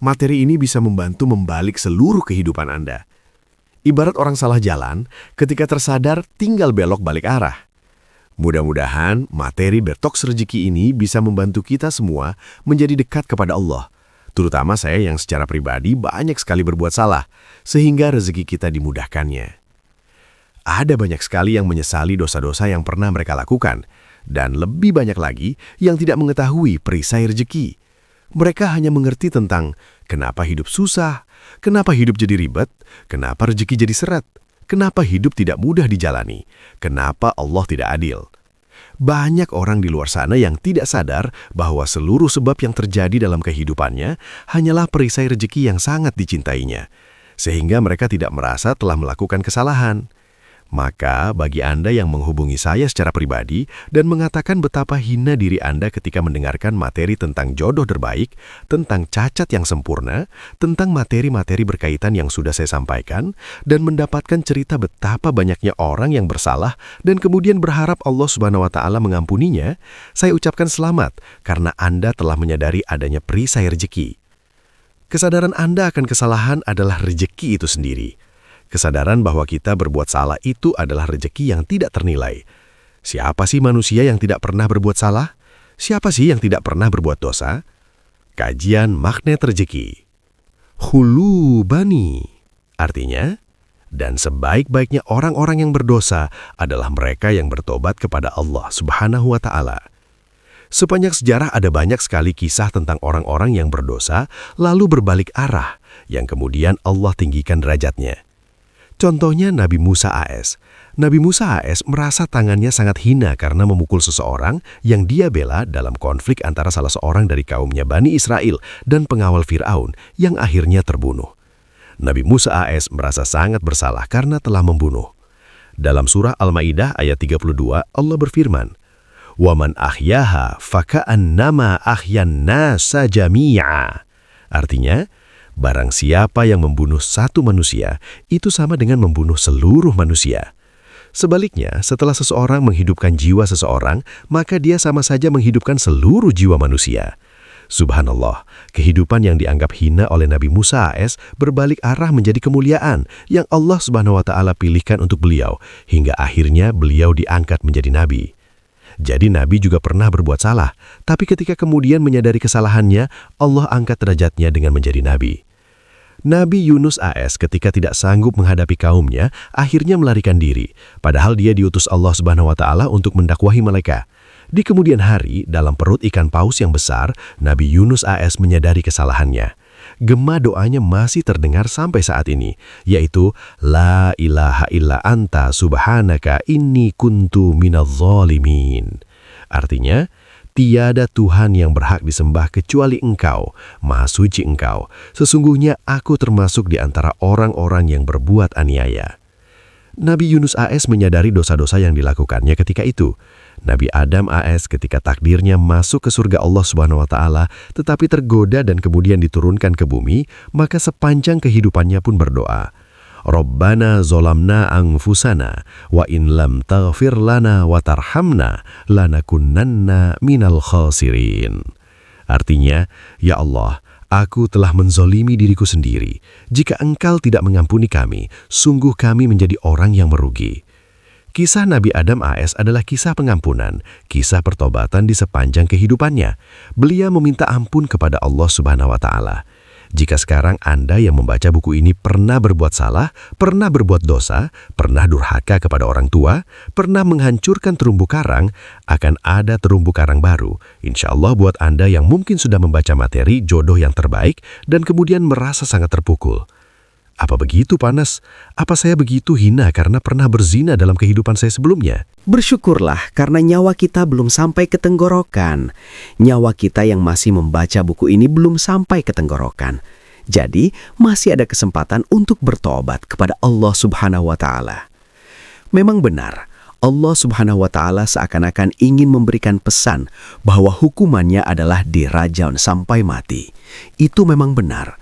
materi ini bisa membantu membalik seluruh kehidupan Anda. Ibarat orang salah jalan, ketika tersadar tinggal belok balik arah. Mudah-mudahan materi detoks rezeki ini bisa membantu kita semua menjadi dekat kepada Allah. Terutama saya yang secara pribadi banyak sekali berbuat salah, sehingga rezeki kita dimudahkannya. Ada banyak sekali yang menyesali dosa-dosa yang pernah mereka lakukan, dan lebih banyak lagi yang tidak mengetahui perisai rezeki. Mereka hanya mengerti tentang kenapa hidup susah, kenapa hidup jadi ribet, kenapa rezeki jadi seret, kenapa hidup tidak mudah dijalani, kenapa Allah tidak adil. Banyak orang di luar sana yang tidak sadar bahwa seluruh sebab yang terjadi dalam kehidupannya hanyalah perisai rezeki yang sangat dicintainya, sehingga mereka tidak merasa telah melakukan kesalahan. Maka bagi Anda yang menghubungi saya secara pribadi dan mengatakan betapa hina diri Anda ketika mendengarkan materi tentang jodoh terbaik, tentang cacat yang sempurna, tentang materi-materi berkaitan yang sudah saya sampaikan, dan mendapatkan cerita betapa banyaknya orang yang bersalah dan kemudian berharap Allah Subhanahu wa Ta'ala mengampuninya, saya ucapkan selamat karena Anda telah menyadari adanya perisai rezeki. Kesadaran Anda akan kesalahan adalah rezeki itu sendiri. Kesadaran bahwa kita berbuat salah itu adalah rezeki yang tidak ternilai. Siapa sih manusia yang tidak pernah berbuat salah? Siapa sih yang tidak pernah berbuat dosa? Kajian magnet rezeki. Hulu bani. Artinya, dan sebaik-baiknya orang-orang yang berdosa adalah mereka yang bertobat kepada Allah Subhanahu wa Ta'ala. Sepanjang sejarah ada banyak sekali kisah tentang orang-orang yang berdosa lalu berbalik arah, yang kemudian Allah tinggikan derajatnya. Contohnya Nabi Musa AS. Nabi Musa AS merasa tangannya sangat hina karena memukul seseorang yang dia bela dalam konflik antara salah seorang dari kaumnya Bani Israel dan pengawal Fir'aun yang akhirnya terbunuh. Nabi Musa AS merasa sangat bersalah karena telah membunuh. Dalam surah Al-Maidah ayat 32, Allah berfirman, "Waman ahyaha faka'annama ahyan nasa jami'a." Artinya, barang siapa yang membunuh satu manusia, itu sama dengan membunuh seluruh manusia. Sebaliknya, setelah seseorang menghidupkan jiwa seseorang, maka dia sama saja menghidupkan seluruh jiwa manusia. Subhanallah, kehidupan yang dianggap hina oleh Nabi Musa AS berbalik arah menjadi kemuliaan yang Allah Subhanahu wa Ta'ala pilihkan untuk beliau, hingga akhirnya beliau diangkat menjadi nabi. Jadi Nabi juga pernah berbuat salah, tapi ketika kemudian menyadari kesalahannya, Allah angkat derajatnya dengan menjadi Nabi. Nabi Yunus AS ketika tidak sanggup menghadapi kaumnya, akhirnya melarikan diri, padahal dia diutus Allah Subhanahu wa Ta'ala untuk mendakwahi mereka. Di kemudian hari, dalam perut ikan paus yang besar, Nabi Yunus AS menyadari kesalahannya. Gema doanya masih terdengar sampai saat ini, yaitu La ilaha illa anta subhanaka inni kuntu minadz zalimin. Artinya, tiada Tuhan yang berhak disembah kecuali Engkau, Maha Suci Engkau. Sesungguhnya aku termasuk di antara orang-orang yang berbuat aniaya. Nabi Yunus AS menyadari dosa-dosa yang dilakukannya ketika itu. Nabi Adam AS ketika takdirnya masuk ke surga Allah Subhanahu wa Ta'ala, tetapi tergoda dan kemudian diturunkan ke bumi, maka sepanjang kehidupannya pun berdoa, Rabbana zolamna anfusana, wa in lam taghfir lana wa tarhamna, lanakunanna minal khasirin. Artinya, ya Allah, aku telah menzolimi diriku sendiri. Jika Engkau tidak mengampuni kami, sungguh kami menjadi orang yang merugi. Kisah Nabi Adam AS adalah kisah pengampunan, kisah pertobatan di sepanjang kehidupannya. Beliau meminta ampun kepada Allah Subhanahu wa Ta'ala. Jika sekarang Anda yang membaca buku ini pernah berbuat salah, pernah berbuat dosa, pernah durhaka kepada orang tua, pernah menghancurkan terumbu karang, akan ada terumbu karang baru. Insya Allah buat Anda yang mungkin sudah membaca materi jodoh yang terbaik dan kemudian merasa sangat terpukul. Apa begitu panas? Apa saya begitu hina karena pernah berzina dalam kehidupan saya sebelumnya? Bersyukurlah karena nyawa kita belum sampai ke tenggorokan. Nyawa kita yang masih membaca buku ini belum sampai ke tenggorokan. Jadi masih ada kesempatan untuk bertobat kepada Allah Subhanahu wa Ta'ala. Memang benar, Allah Subhanahu wa Ta'ala seakan-akan ingin memberikan pesan bahwa hukumannya adalah dirajam sampai mati. Itu memang benar.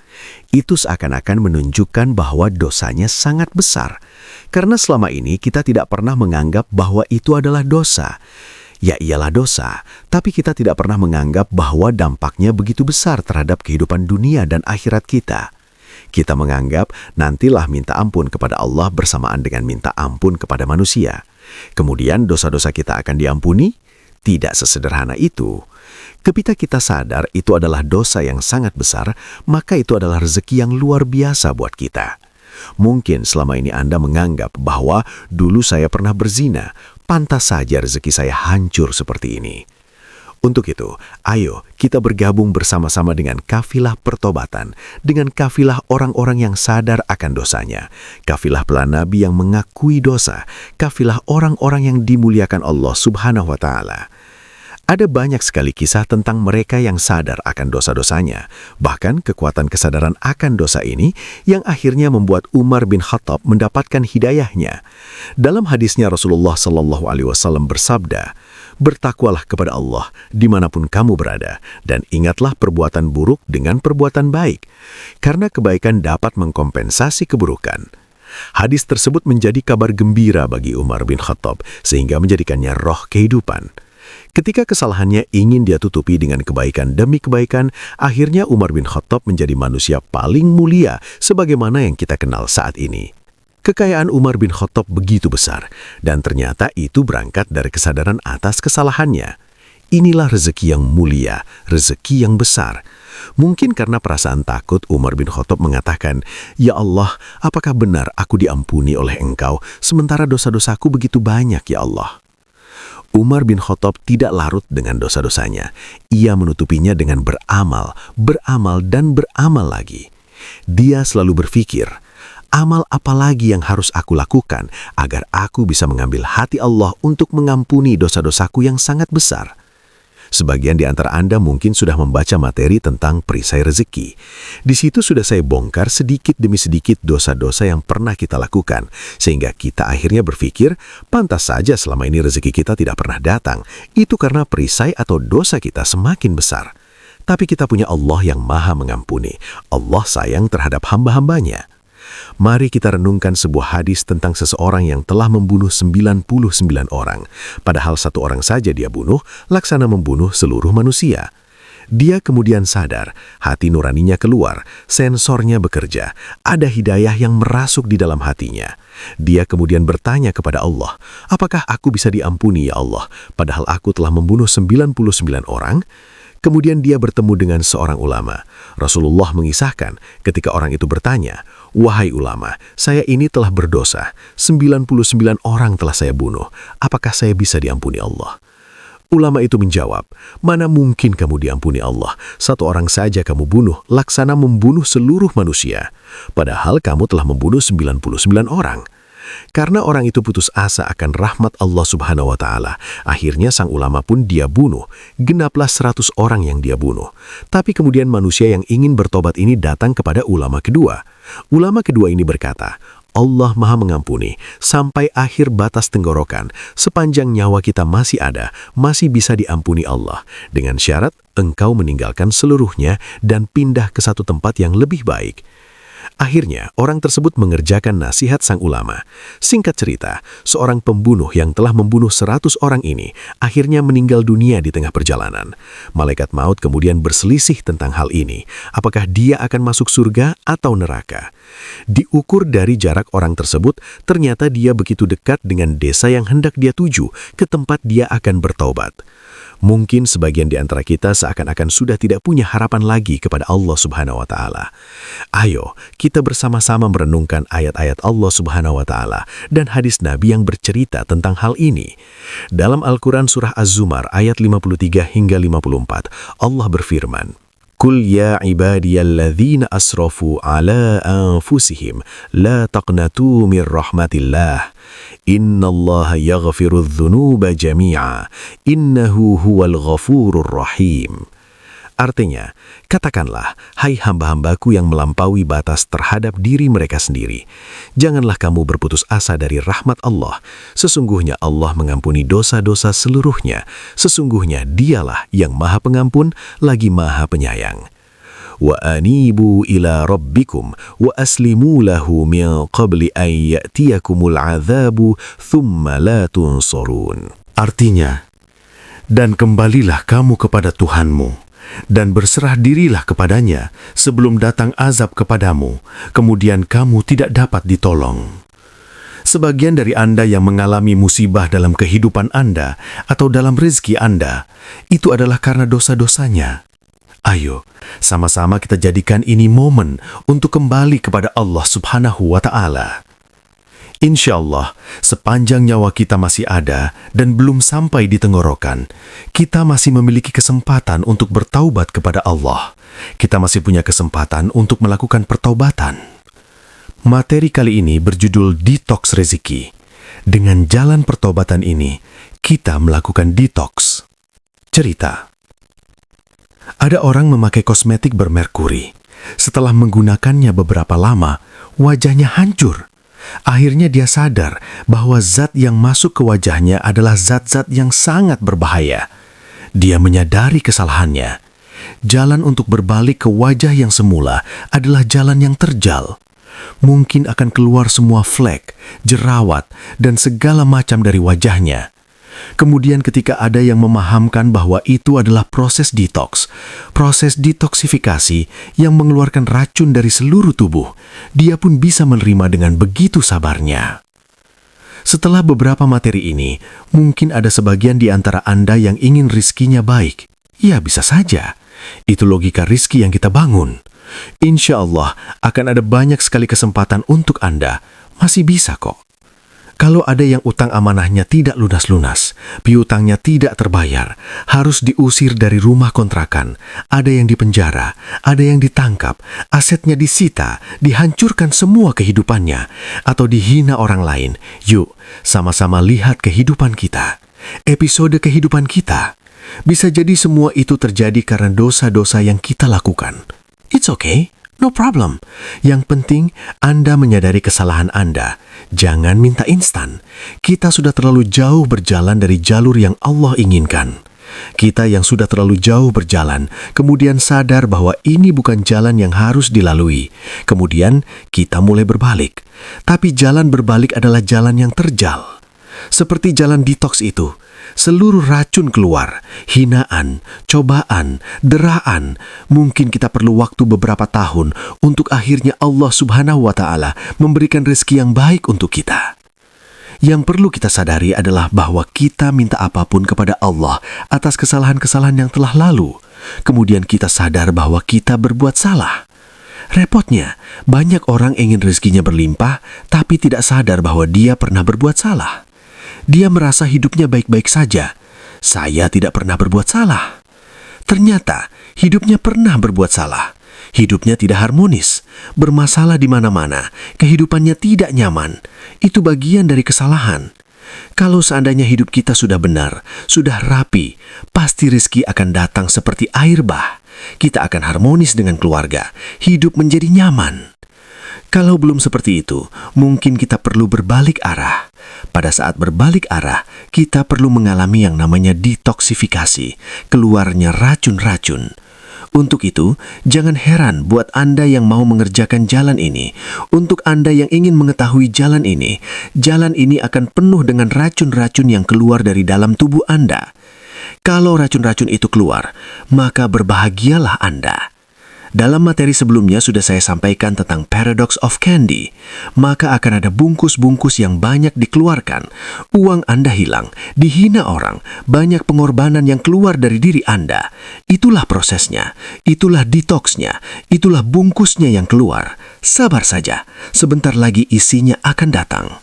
Itu seakan-akan menunjukkan bahwa dosanya sangat besar. Karena selama ini kita tidak pernah menganggap bahwa itu adalah dosa. Ya ialah dosa, tapi kita tidak pernah menganggap bahwa dampaknya begitu besar terhadap kehidupan dunia dan akhirat kita. Kita menganggap nantilah minta ampun kepada Allah bersamaan dengan minta ampun kepada manusia. Kemudian dosa-dosa kita akan diampuni? Tidak sesederhana itu. Ketika kita sadar itu adalah dosa yang sangat besar, maka itu adalah rezeki yang luar biasa buat kita. Mungkin selama ini Anda menganggap bahwa dulu saya pernah berzina, pantas saja rezeki saya hancur seperti ini. Untuk itu, ayo kita bergabung bersama-sama dengan kafilah pertobatan, dengan kafilah orang-orang yang sadar akan dosanya, kafilah para nabi yang mengakui dosa, kafilah orang-orang yang dimuliakan Allah Subhanahu wa Ta'ala. Ada banyak sekali kisah tentang mereka yang sadar akan dosa-dosanya, bahkan kekuatan kesadaran akan dosa ini yang akhirnya membuat Umar bin Khattab mendapatkan hidayahnya. Dalam hadisnya Rasulullah SAW bersabda, "Bertakwalah kepada Allah dimanapun kamu berada, dan ingatlah perbuatan buruk dengan perbuatan baik, karena kebaikan dapat mengkompensasi keburukan." Hadis tersebut menjadi kabar gembira bagi Umar bin Khattab, sehingga menjadikannya roh kehidupan. Ketika kesalahannya ingin dia tutupi dengan kebaikan demi kebaikan, akhirnya Umar bin Khattab menjadi manusia paling mulia sebagaimana yang kita kenal saat ini. Kekayaan Umar bin Khattab begitu besar, dan ternyata itu berangkat dari kesadaran atas kesalahannya. Inilah rezeki yang mulia, rezeki yang besar. Mungkin karena perasaan takut, Umar bin Khattab mengatakan, "Ya Allah, apakah benar aku diampuni oleh Engkau, sementara dosa-dosaku begitu banyak, ya Allah?" Umar bin Khattab tidak larut dengan dosa-dosanya. Ia menutupinya dengan beramal, dan beramal lagi. Dia selalu berpikir, amal apa lagi yang harus aku lakukan agar aku bisa mengambil hati Allah untuk mengampuni dosa-dosaku yang sangat besar? Sebagian di antara Anda mungkin sudah membaca materi tentang perisai rezeki. Di situ sudah saya bongkar sedikit demi sedikit dosa-dosa yang pernah kita lakukan, sehingga kita akhirnya berpikir, pantas saja selama ini rezeki kita tidak pernah datang. Itu karena perisai atau dosa kita semakin besar. Tapi kita punya Allah yang maha mengampuni. Allah sayang terhadap hamba-hambanya. Mari kita renungkan sebuah hadis tentang seseorang yang telah membunuh 99 orang. Padahal satu orang saja dia bunuh, laksana membunuh seluruh manusia. Dia kemudian sadar, hati nuraninya keluar, sensornya bekerja, ada hidayah yang merasuk di dalam hatinya. Dia kemudian bertanya kepada Allah, apakah aku bisa diampuni ya Allah, padahal aku telah membunuh 99 orang? Kemudian dia bertemu dengan seorang ulama. Rasulullah mengisahkan ketika orang itu bertanya, "Wahai ulama, saya ini telah berdosa, 99 orang telah saya bunuh, apakah saya bisa diampuni Allah?" Ulama itu menjawab, "Mana mungkin kamu diampuni Allah? Satu orang saja kamu bunuh, laksana membunuh seluruh manusia. Padahal kamu telah membunuh 99 orang. Karena orang itu putus asa akan rahmat Allah Subhanahu wa Ta'ala, akhirnya sang ulama pun dia bunuh, genaplah 100 orang yang dia bunuh. Tapi kemudian manusia yang ingin bertobat ini datang kepada ulama kedua. Ulama kedua ini berkata, Allah maha mengampuni sampai akhir batas tenggorokan, sepanjang nyawa kita masih ada, masih bisa diampuni Allah, dengan syarat engkau meninggalkan seluruhnya dan pindah ke satu tempat yang lebih baik. Akhirnya, orang tersebut mengerjakan nasihat sang ulama. Singkat cerita, seorang pembunuh yang telah membunuh 100 orang ini akhirnya meninggal dunia di tengah perjalanan. Malaikat maut kemudian berselisih tentang hal ini. Apakah dia akan masuk surga atau neraka? Diukur dari jarak orang tersebut, ternyata dia begitu dekat dengan desa yang hendak dia tuju, ke tempat dia akan bertaubat. Mungkin sebagian di antara kita seakan-akan sudah tidak punya harapan lagi kepada Allah Subhanahu wa Ta'ala. Ayo, kita bersama-sama merenungkan ayat-ayat Allah Subhanahu wa Ta'ala dan hadis Nabi yang bercerita tentang hal ini. Dalam Al-Quran Surah Az-Zumar ayat 53 hingga 54, Allah berfirman, "Qul ya ibadiyalladzina asrafu ala anfusihim la taqnatu mir rahmatillah. Innallaha yaghfirudz dzunuba jami'a. Innahu huwal ghafurur rahim." Artinya, katakanlah, hai hamba-hambaku yang melampaui batas terhadap diri mereka sendiri, janganlah kamu berputus asa dari rahmat Allah. Sesungguhnya Allah mengampuni dosa-dosa seluruhnya. Sesungguhnya dialah yang maha pengampun lagi maha penyayang. Wa anibu ila rabbikum wa aslimu lahu min qabli an ya'tiyakumul 'adzabu thumma la tunsurun. Artinya, Dan kembalilah kamu kepada Tuhanmu, dan berserah dirilah kepadanya sebelum datang azab kepadamu, kemudian kamu tidak dapat ditolong. Sebagian dari Anda yang mengalami musibah dalam kehidupan Anda atau dalam rezeki Anda, itu adalah karena dosa-dosanya. Ayo, sama-sama kita jadikan ini momen untuk kembali kepada Allah Subhanahu wa Ta'ala. Insya Allah, sepanjang nyawa kita masih ada dan belum sampai di tenggorokan, kita masih memiliki kesempatan untuk bertaubat kepada Allah. Kita masih punya kesempatan untuk melakukan pertaubatan. Materi kali ini berjudul Detox Rezeki. Dengan jalan pertobatan ini, kita melakukan detox. Cerita. Ada orang memakai kosmetik bermerkuri. Setelah menggunakannya beberapa lama, wajahnya hancur. Akhirnya dia sadar bahwa zat yang masuk ke wajahnya adalah zat-zat yang sangat berbahaya. Dia menyadari kesalahannya. Jalan untuk berbalik ke wajah yang semula adalah jalan yang terjal. Mungkin akan keluar semua flek, jerawat, dan segala macam dari wajahnya. Kemudian ketika ada yang memahamkan bahwa itu adalah proses detoksifikasi yang mengeluarkan racun dari seluruh tubuh, dia pun bisa menerima dengan begitu sabarnya. Setelah beberapa materi ini, mungkin ada sebagian di antara Anda yang ingin rizkinya baik. Ya, bisa saja. Itu logika rizki yang kita bangun. Insya Allah akan ada banyak sekali kesempatan untuk Anda. Masih bisa kok. Kalau ada yang utang amanahnya tidak lunas-lunas, piutangnya tidak terbayar, harus diusir dari rumah kontrakan, ada yang dipenjara, ada yang ditangkap, asetnya disita, dihancurkan semua kehidupannya, atau dihina orang lain. Yuk, sama-sama lihat kehidupan kita. Episode kehidupan kita. Bisa jadi semua itu terjadi karena dosa-dosa yang kita lakukan. It's okay, no problem. Yang penting Anda menyadari kesalahan Anda. Jangan minta instan. Kita sudah terlalu jauh berjalan dari jalur yang Allah inginkan. Kita yang sudah terlalu jauh berjalan, kemudian sadar bahwa ini bukan jalan yang harus dilalui. Kemudian kita mulai berbalik. Tapi jalan berbalik adalah jalan yang terjal. Seperti jalan detox itu. Seluruh racun keluar, hinaan, cobaan, deraan. Mungkin kita perlu waktu beberapa tahun untuk akhirnya Allah Subhanahu wa Ta'ala memberikan rezeki yang baik untuk kita. Yang perlu kita sadari adalah bahwa kita minta apapun kepada Allah atas kesalahan-kesalahan yang telah lalu. Kemudian kita sadar bahwa kita berbuat salah. Repotnya, banyak orang ingin rezekinya berlimpah tapi tidak sadar bahwa dia pernah berbuat salah. Dia merasa hidupnya baik-baik saja. Saya tidak pernah berbuat salah. Ternyata hidupnya pernah berbuat salah. Hidupnya tidak harmonis, bermasalah di mana-mana, kehidupannya tidak nyaman. Itu bagian dari kesalahan. Kalau seandainya hidup kita sudah benar, sudah rapi, pasti rezeki akan datang seperti air bah. Kita akan harmonis dengan keluarga, hidup menjadi nyaman. Kalau belum seperti itu, mungkin kita perlu berbalik arah. Pada saat berbalik arah, kita perlu mengalami yang namanya detoksifikasi, keluarnya racun-racun. Untuk itu, jangan heran buat Anda yang mau mengerjakan jalan ini. Untuk Anda yang ingin mengetahui jalan ini akan penuh dengan racun-racun yang keluar dari dalam tubuh Anda. Kalau racun-racun itu keluar, maka berbahagialah Anda. Dalam materi sebelumnya sudah saya sampaikan tentang paradox of candy. Maka akan ada bungkus-bungkus yang banyak dikeluarkan. Uang Anda hilang, dihina orang, banyak pengorbanan yang keluar dari diri Anda. Itulah prosesnya, itulah detoxnya, itulah bungkusnya yang keluar. Sabar saja, sebentar lagi isinya akan datang.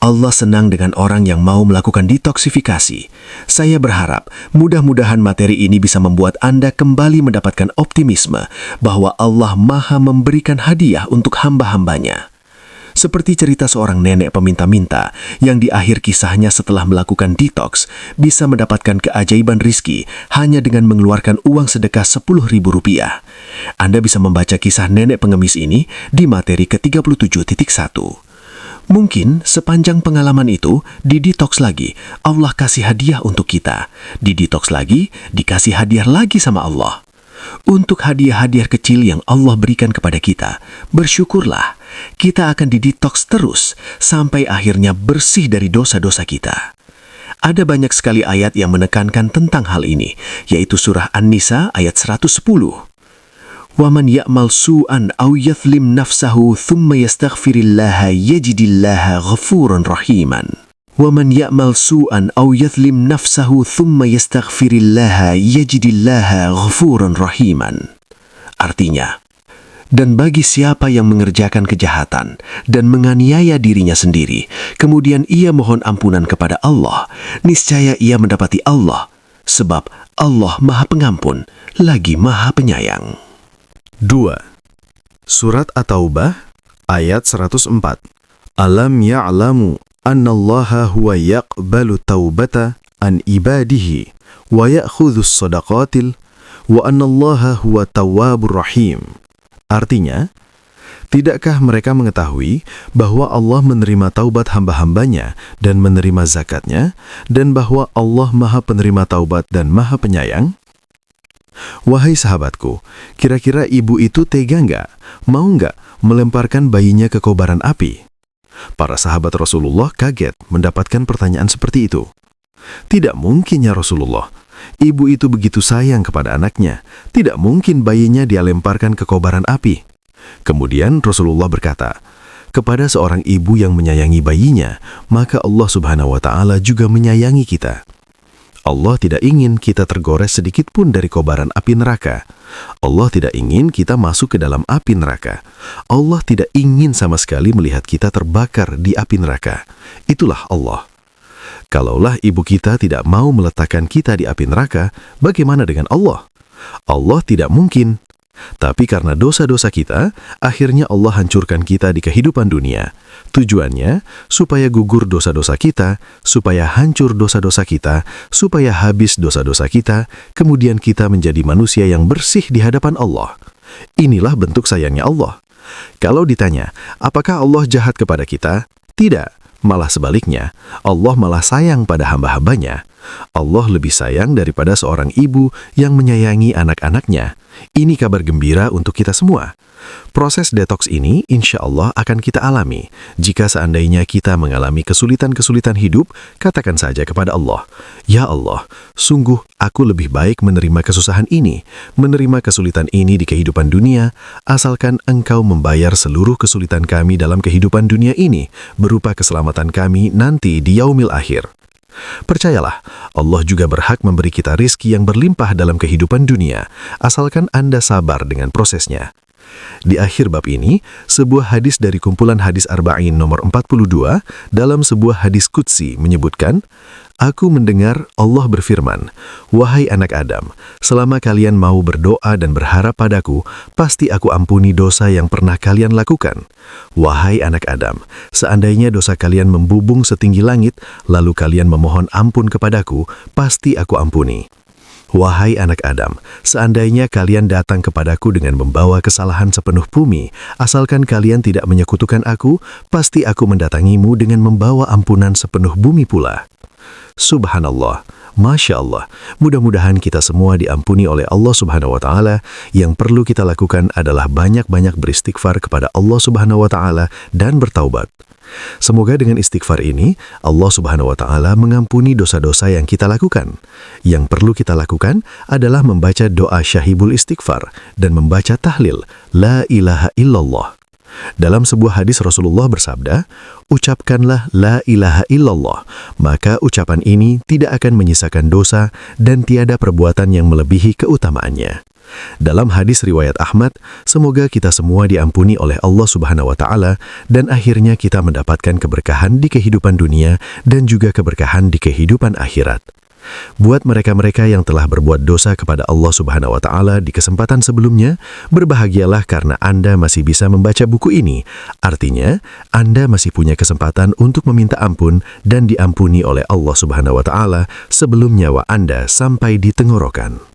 Allah senang dengan orang yang mau melakukan detoksifikasi. Saya berharap mudah-mudahan materi ini bisa membuat Anda kembali mendapatkan optimisme bahwa Allah Maha memberikan hadiah untuk hamba-hambanya. Seperti cerita seorang nenek peminta-minta yang di akhir kisahnya setelah melakukan detox bisa mendapatkan keajaiban rizki hanya dengan mengeluarkan uang sedekah Rp10.000. Anda bisa membaca kisah nenek pengemis ini di materi ke-37.1. Mungkin sepanjang pengalaman itu, didetox lagi, Allah kasih hadiah untuk kita. Didetox lagi, dikasih hadiah lagi sama Allah. Untuk hadiah-hadiah kecil yang Allah berikan kepada kita, bersyukurlah. Kita akan didetox terus, sampai akhirnya bersih dari dosa-dosa kita. Ada banyak sekali ayat yang menekankan tentang hal ini, yaitu surah An-Nisa ayat 110. وَمَنْ يَأْمَلْ سُوءًا أَوْ يَظْلِمْ نَفْسَهُ ثُمَّ يَسْتَغْفِرِ اللَّهَ يَجِدِ اللَّهَ غَفُورًا رَحِيمًا وَمَنْ يَأْمَلْ سُوءًا أَوْ يَظْلِمْ نَفْسَهُ ثُمَّ يَسْتَغْفِرِ اللَّهَ يَجِدِ اللَّهَ غَفُورًا رَحِيمًا. Artinya, dan bagi siapa yang mengerjakan kejahatan dan menganiaya dirinya sendiri, kemudian ia mohon ampunan kepada Allah, niscaya ia mendapati Allah, sebab Allah Maha Pengampun, lagi Maha Penyayang. 2. Surat At-Taubah ayat 104. Alam ya'lamu annallaha huwa yaqbalu taubata an ibadihi wa ya'khudhus sadaqatil wa annallaha huwa tawwabur rahim. Artinya, tidakkah mereka mengetahui bahwa Allah menerima taubat hamba-hambanya dan menerima zakatnya, dan bahwa Allah Maha Penerima Taubat dan Maha Penyayang? Wahai sahabatku, kira-kira ibu itu tega nggak? Mau nggak melemparkan bayinya ke kobaran api? Para sahabat Rasulullah kaget mendapatkan pertanyaan seperti itu. Tidak mungkin ya Rasulullah. Ibu itu begitu sayang kepada anaknya. Tidak mungkin bayinya dia lemparkan ke kobaran api. Kemudian Rasulullah berkata, kepada seorang ibu yang menyayangi bayinya, maka Allah Subhanahu wa Ta'ala juga menyayangi kita. Allah tidak ingin kita tergores sedikit pun dari kobaran api neraka. Allah tidak ingin kita masuk ke dalam api neraka. Allah tidak ingin sama sekali melihat kita terbakar di api neraka. Itulah Allah. Kalaulah ibu kita tidak mau meletakkan kita di api neraka, bagaimana dengan Allah? Allah tidak mungkin. Tapi karena dosa-dosa kita, akhirnya Allah hancurkan kita di kehidupan dunia. Tujuannya, supaya gugur dosa-dosa kita, supaya hancur dosa-dosa kita, supaya habis dosa-dosa kita, kemudian kita menjadi manusia yang bersih di hadapan Allah. Inilah bentuk sayangnya Allah. Kalau ditanya, apakah Allah jahat kepada kita? Tidak. Malah sebaliknya, Allah malah sayang pada hamba-hambanya. Allah lebih sayang daripada seorang ibu yang menyayangi anak-anaknya. Ini kabar gembira untuk kita semua. Proses detoks ini insya Allah akan kita alami. Jika seandainya kita mengalami kesulitan-kesulitan hidup, katakan saja kepada Allah, Ya Allah, sungguh aku lebih baik menerima kesusahan ini, menerima kesulitan ini di kehidupan dunia, asalkan Engkau membayar seluruh kesulitan kami dalam kehidupan dunia ini, berupa keselamatan kami nanti di yaumil akhir. Percayalah, Allah juga berhak memberi kita rizki yang berlimpah dalam kehidupan dunia, asalkan Anda sabar dengan prosesnya. Di akhir bab ini, sebuah hadis dari kumpulan hadis Arba'in nomor 42 dalam sebuah hadis qudsi menyebutkan, Aku mendengar Allah berfirman, Wahai anak Adam, selama kalian mau berdoa dan berharap padaku, pasti aku ampuni dosa yang pernah kalian lakukan. Wahai anak Adam, seandainya dosa kalian membubung setinggi langit, lalu kalian memohon ampun kepadaku, pasti aku ampuni. Wahai anak Adam, seandainya kalian datang kepadaku dengan membawa kesalahan sepenuh bumi, asalkan kalian tidak menyekutukan aku, pasti aku mendatangimu dengan membawa ampunan sepenuh bumi pula. Subhanallah, Masya Allah, mudah-mudahan kita semua diampuni oleh Allah Subhanahu wa Ta'ala. Yang perlu kita lakukan adalah banyak-banyak beristighfar kepada Allah Subhanahu wa Ta'ala dan bertaubat. Semoga dengan istighfar ini, Allah Subhanahu wa Ta'ala mengampuni dosa-dosa yang kita lakukan. Yang perlu kita lakukan adalah membaca doa syahibul istighfar dan membaca tahlil, La ilaha illallah. Dalam sebuah hadis Rasulullah bersabda, ucapkanlah la ilaha illallah, maka ucapan ini tidak akan menyisakan dosa dan tiada perbuatan yang melebihi keutamaannya. Dalam hadis riwayat Ahmad, semoga kita semua diampuni oleh Allah Subhanahu wa Ta'ala dan akhirnya kita mendapatkan keberkahan di kehidupan dunia dan juga keberkahan di kehidupan akhirat. Buat mereka-mereka yang telah berbuat dosa kepada Allah Subhanahu wa Ta'ala di kesempatan sebelumnya, berbahagialah karena Anda masih bisa membaca buku ini. Artinya, Anda masih punya kesempatan untuk meminta ampun dan diampuni oleh Allah Subhanahu wa Ta'ala sebelum nyawa Anda sampai di tenggorokan.